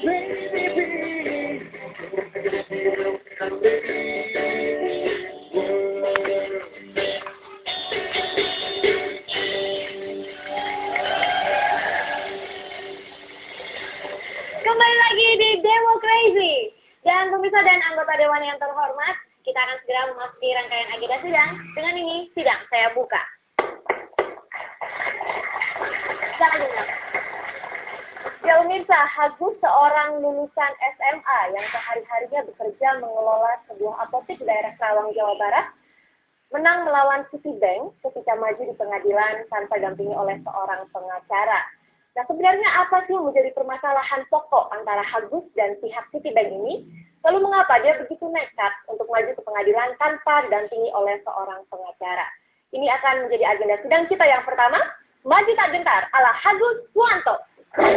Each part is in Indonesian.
Kembali lagi di Demo Crazy. Dan pemirsa dan anggota Dewan yang terhormat, kita akan segera memasuki rangkaian agenda sidang. Dengan ini, sidang saya buka. Ya pemirsa, Agus seorang lulusan SMA yang sehari-harinya bekerja mengelola sebuah apotek di daerah Karawang, Jawa Barat, menang melawan Citibank ketika maju di pengadilan tanpa didampingi oleh seorang pengacara. Nah, sebenarnya apa sih yang menjadi permasalahan pokok antara Agus dan pihak Citibank ini? Lalu mengapa dia begitu nekat untuk maju ke pengadilan tanpa didampingi oleh seorang pengacara? Ini akan menjadi agenda sidang kita yang pertama, Maju Tak Gentar ala Agus Suwanto. Dan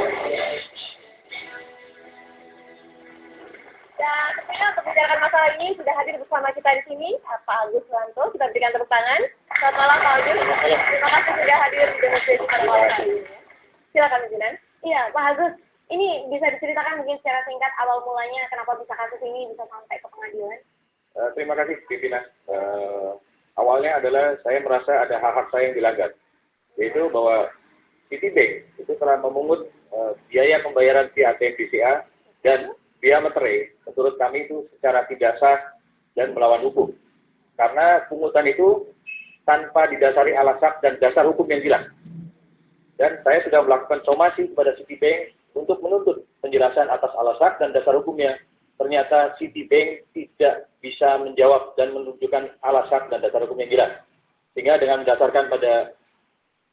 tentunya untuk membicarakan masalah ini sudah hadir bersama kita di sini Pak Agus Suwanto. Kita berikan tepuk tangan. Selamat malam Pak Agus. Terima kasih sudah hadir di demonstrasi pada malam hari ini. Silakan pimpinan. Iya Pak Agus, ini bisa diceritakan mungkin secara singkat awal mulanya kenapa bisa kasus ini bisa sampai ke pengadilan? Terima kasih pimpinan. Awalnya adalah saya merasa ada hak-hak saya yang dilanggar, yaitu bahwa Citibank itu telah memungut biaya pembayaran via ATM BCA dan biaya materai menurut kami itu secara tidak sah dan melawan hukum. Karena pungutan itu tanpa didasari alasan dan dasar hukum yang jelas. Dan saya sudah melakukan somasi kepada Citibank untuk menuntut penjelasan atas alasan dan dasar hukumnya. Ternyata Citibank tidak bisa menjawab dan menunjukkan alasan dan dasar hukum yang jelas. Sehingga dengan mendasarkan pada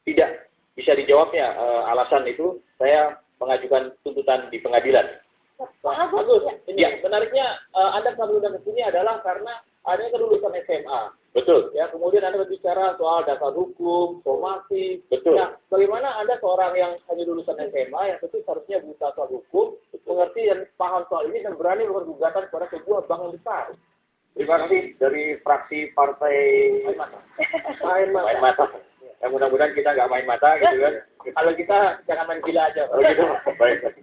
tidak bisa dijawabnya alasan itu, saya mengajukan tuntutan di pengadilan. Pak Agus, ini ya. Menariknya Anda mengajukan ke sini adalah karena adanya kelulusan SMA. Betul. Ya, kemudian Anda berbicara soal dasar hukum, formasi. Betul. Nah, bagaimana Anda seorang yang hanya lulusan SMA yang tentu seharusnya buta soal hukum, mengerti dan paham soal ini dan berani melakukan gugatan kepada sebuah bank yang besar? Terima kasih dari fraksi partai Main mata. Ya, mudah-mudahan kita nggak main mata gitu kan. Kalau kita jangan main gila aja. Oh gitu. Baik.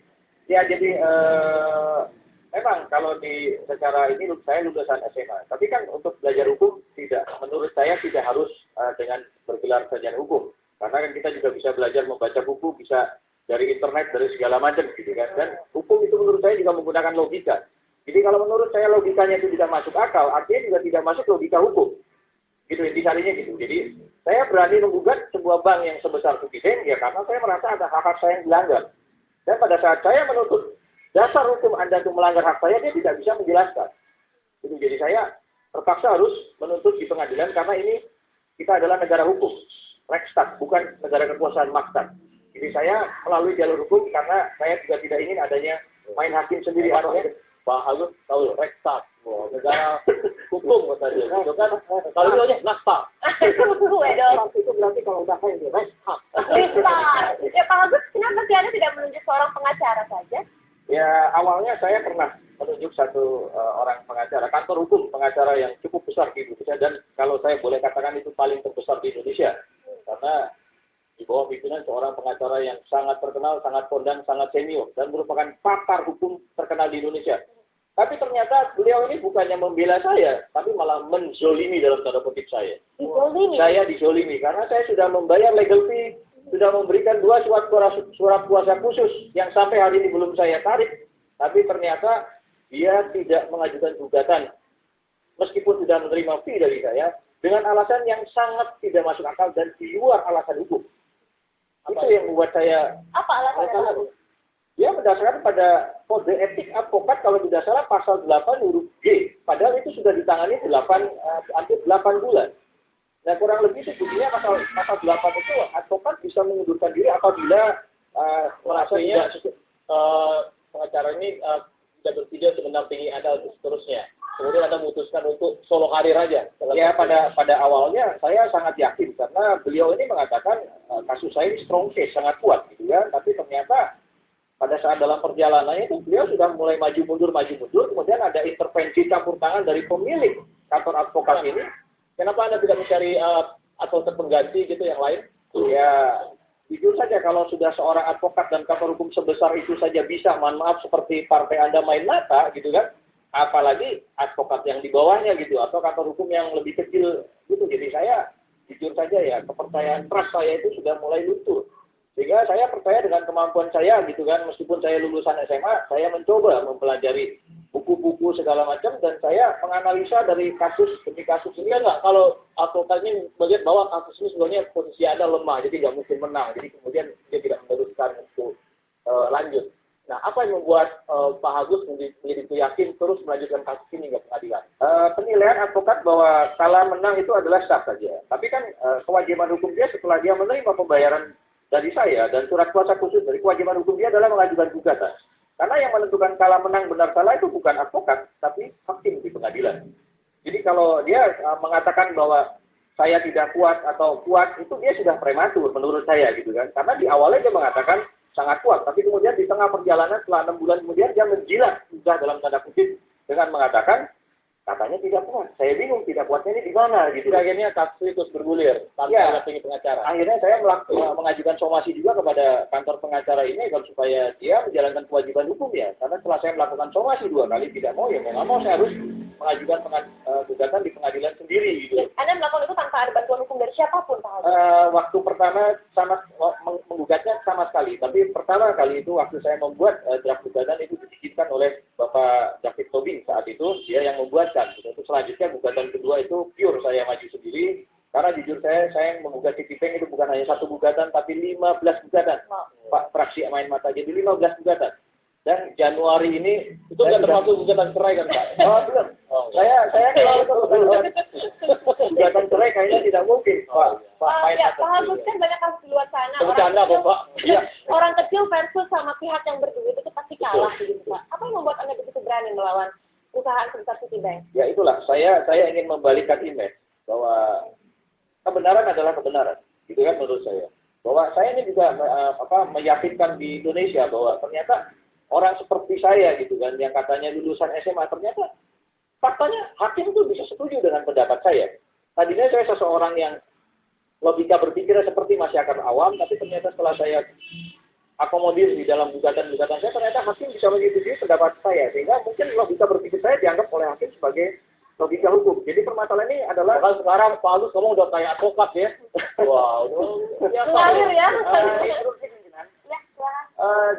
Ya jadi memang kalau secara ini saya lulusan SMA. Tapi kan untuk belajar hukum tidak, menurut saya tidak harus dengan bergelar sarjana hukum. Karena kan kita juga bisa belajar membaca buku, bisa dari internet, dari segala macam gitu kan. Dan hukum itu menurut saya juga menggunakan logika. Jadi kalau menurut saya logikanya itu tidak masuk akal, artinya juga tidak masuk logika hukum. Gitu intisarinya gitu. Jadi saya berani menggugat sebuah bank yang sebesar Citibank ya karena saya merasa ada hak-hak saya yang dilanggar. Dan pada saat saya menuntut dasar hukum Anda untuk melanggar hak saya, dia tidak bisa menjelaskan. Jadi saya terpaksa harus menuntut di pengadilan karena ini kita adalah negara hukum, Rechtsstaat, bukan negara kekuasaan maksat. Jadi saya melalui jalur hukum karena saya juga tidak ingin adanya main hakim sendiri. Pak Agus tahu Rechtsstaat, negara hukum katanya. Itu kan kalau itu aja nakta. Itu berarti kalau udah kayak Rechtsstaat. Ya Pak Agus, kenapa sih Anda tidak menunjuk seorang pengacara saja? Ya awalnya saya pernah menunjuk satu orang pengacara, kantor hukum pengacara yang cukup besar di Indonesia dan kalau saya boleh katakan itu paling terbesar di Indonesia karena di bawah pimpinan seorang pengacara yang sangat terkenal, sangat kondang, sangat senior dan merupakan pakar hukum terkenal di Indonesia. Tapi ternyata beliau ini bukannya membela saya, tapi malah menzolimi dalam tanda kutip saya. Dizolimi? Saya dizolimi karena saya sudah membayar legal fee, sudah memberikan 2 surat kuasa khusus yang sampai hari ini belum saya tarik. Tapi ternyata dia tidak mengajukan gugatan meskipun sudah menerima fee dari saya dengan alasan yang sangat tidak masuk akal dan di luar alasan hukum. Itu yang membuat saya... Apa alasannya? Dia berdasarkan pada kode etik advokat kalau tidak salah pasal 8 huruf G. Padahal itu sudah ditangani hampir 8 bulan. Nah kurang lebih sebetulnya pasal 8 itu advokat bisa mengundurkan diri apabila merasa tidak pengacara ini tidak bersedia untuk mendampingi Anda seterusnya. Kemudian Anda memutuskan untuk solo karir aja. Ya pada awalnya saya sangat yakin karena beliau ini mengatakan kasus saya ini strong case, sangat kuat gitu ya. Tapi ternyata pada saat dalam perjalanannya itu beliau sudah mulai maju mundur. Kemudian ada intervensi campur tangan dari pemilik kantor advokat ini. Kenapa Anda tidak mencari advokat pengganti gitu yang lain? Ya jujur saja kalau sudah seorang advokat dan kantor hukum sebesar itu saja bisa, mohon maaf seperti partai Anda main mata gitu kan, apalagi advokat yang di bawahnya gitu atau kantor hukum yang lebih kecil gitu. Jadi saya jujur saja ya, kepercayaan trust saya itu sudah mulai luntur. Sehingga saya percaya dengan kemampuan saya gitu kan, meskipun saya lulusan SMA, saya mencoba mempelajari buku-buku segala macam dan saya menganalisa dari kasus demi kasus ini. Enggak, kalau advokatnya melihat bahwa kasus ini sebenarnya posisi Anda lemah, jadi nggak mungkin menang, jadi kemudian dia tidak meneruskan untuk lanjut. Nah, apa yang membuat Pak Agus menjadi yakin terus melanjutkan kasus ini hingga pengadilan? Penilaian advokat bahwa kalah menang itu adalah sah saja. Tapi kan kewajiban hukum dia setelah dia menerima pembayaran dari saya dan surat kuasa khusus dari kewajiban hukum dia adalah mengajukan gugatan. Karena yang menentukan kalah menang benar salah itu bukan advokat, tapi hakim di pengadilan. Jadi kalau dia mengatakan bahwa saya tidak kuat atau kuat, itu dia sudah prematur menurut saya gitu kan. Karena di awalnya dia mengatakan sangat kuat, tapi kemudian di tengah perjalanan setelah 6 bulan kemudian dia menjilat sudah dalam tanda kutip dengan mengatakan katanya tidak kuat. Saya bingung tidak kuatnya ini di mana gitu. Akhirnya kasus itu bergulir tanpa ada pengacara. Akhirnya saya mengajukan somasi juga kepada kantor pengacara ini agar supaya dia menjalankan kewajiban hukum ya. Karena setelah saya melakukan somasi 2 kali tidak mau ya mau nggak mau saya harus mengajukan gugatan di pengadilan sendiri gitu. Anda melakukan itu tanpa ada bantuan hukum dari siapapun, Pak Agus? Waktu pertama menggugatnya sama sekali, tapi pertama kali itu waktu saya membuat draft gugatan itu dibikinkan oleh Bapak David Tobing saat itu, dia yang membuatkan. Untuk selanjutnya gugatan kedua itu pure saya maju sendiri, karena jujur saya menggugat Citibank itu bukan hanya 1 gugatan, tapi 15 gugatan. Pak fraksi main mata, jadi 15 gugatan. Dan Januari ini itu nggak termasuk gugatan cerai kan Pak? Oh belum. Saya kalau gugatan cerai kayaknya tidak mungkin. Pak Agus kan banyak kasus di luar sana. Bercanda kok Pak. Iya. Orang kecil versus sama pihak yang berduit itu pasti kalah gitu Pak. Apa yang membuat Anda begitu berani melawan perusahaan sebesar Citibank? Ya itulah, saya ingin membalikkan image bahwa kebenaran adalah kebenaran, gitu kan menurut saya. Bahwa saya ini juga meyakinkan di Indonesia bahwa ternyata orang seperti saya gitu kan, yang katanya lulusan SMA, ternyata faktanya hakim itu bisa setuju dengan pendapat saya. Tadinya saya seseorang yang logika berpikirnya seperti masyarakat awam, tapi ternyata setelah saya akomodir di dalam gugatan-gugatan saya, ternyata hakim bisa menyetujui pendapat saya, sehingga mungkin logika berpikir saya dianggap oleh hakim sebagai logika hukum. Jadi permasalahan ini adalah kan sekarang Pak Agus kamu udah kayak advokat ya. Wow. Mengalir ya.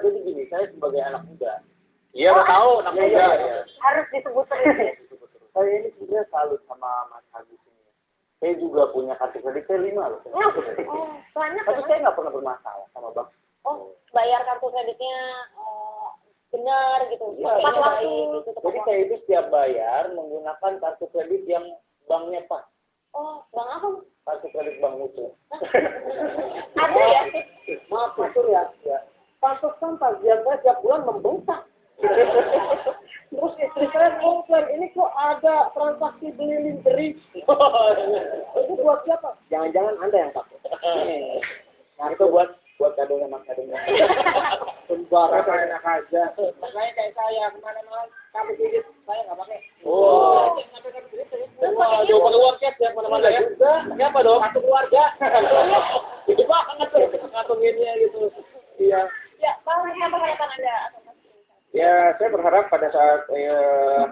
Jadi gini, saya sebagai anak muda. Iya, udah tahu anak muda. Ya. Harus disebut terus. Saya ini sebenarnya salut sama Mas Agus ini. Saya juga punya kartu kredit, saya 5 loh. Banyak. Tapi saya nggak pernah bermasalah sama Bang. Bayar kartu kreditnya benar gitu. Tepat waktu. Jadi saya itu setiap bayar menggunakan kartu kredit yang banknya pas. Bang apa? Kartu kredit bank musuh. Ada ya? Maaf, Pastor ya. Pantesan tagihan saya tiap bulan membengkak. Terus istri saya komplain, ini kok ada transaksi beli lingerie. Itu buat siapa? Jangan-jangan Anda yang pakai. Nah, itu buat kadonya Mas kadonya. Sembarang enak aja. Makanya kayak saya kemana-mana kartu kredit saya nggak pakai. Wah, jauh pakai uang cash ya kemana-mana ya. Siapa dong? Kartu keluarga. Itu banget tuh ngantunginnya gitu. Iya. Ya, Bang, apa harapan Anda? ya saya berharap pada saat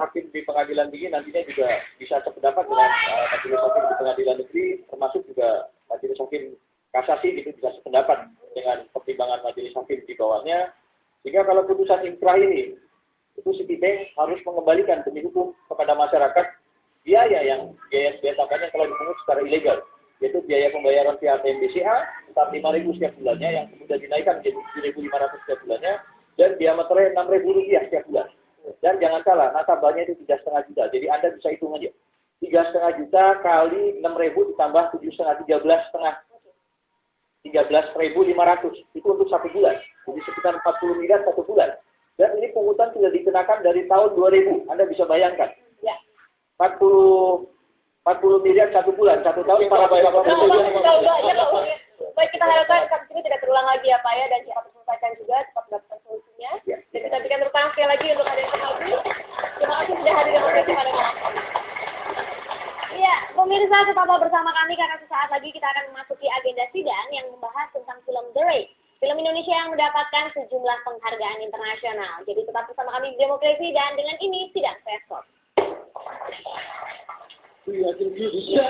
hakim di pengadilan tinggi nantinya juga bisa sependapat dengan majelis hakim di pengadilan negeri, termasuk juga majelis hakim kasasi itu bisa sependapat dengan pertimbangan majelis hakim di bawahnya, sehingga kalau putusan inkrah ini itu Citibank harus mengembalikan demi hukum kepada masyarakat biaya tambahan yang kalau dipungut secara ilegal, yaitu biaya pembayaran via ATM BCA sebesar 5.000 setiap bulannya yang kemudian dinaikkan menjadi 7.500 setiap bulannya, dan diameternya Rp6.000 setiap bulan. Dan jangan salah, nasabahnya itu 3,5 juta. Jadi Anda bisa hitung aja. 3,5 juta kali 6.000 ditambah 7,5, 13.500. Itu untuk 1 bulan. Jadi sekitar 40 miliar 1 bulan. Dan ini pungutan sudah dikenakan dari tahun 2000. Anda bisa bayangkan. Ya. 40 miliar 1 bulan. 1 tahun para bayar. Baik, kita harapkan kasus ini tidak terulang lagi ya Pak ya, dan cepat diselesaikan juga, cepat mendapatkan solusinya. Ya. Dan kita berikan tepuk tangan sekali lagi untuk hadir Pak Agus. Terima kasih sudah hadir dengan kita pada malam ini. Iya, pemirsa tetaplah bersama kami karena sesaat lagi kita akan memasuki agenda sidang yang membahas tentang film The Raid, film Indonesia yang mendapatkan sejumlah penghargaan internasional. Jadi tetap bersama kami di Demokrasi dan dengan ini tidak saya stop. We are the future.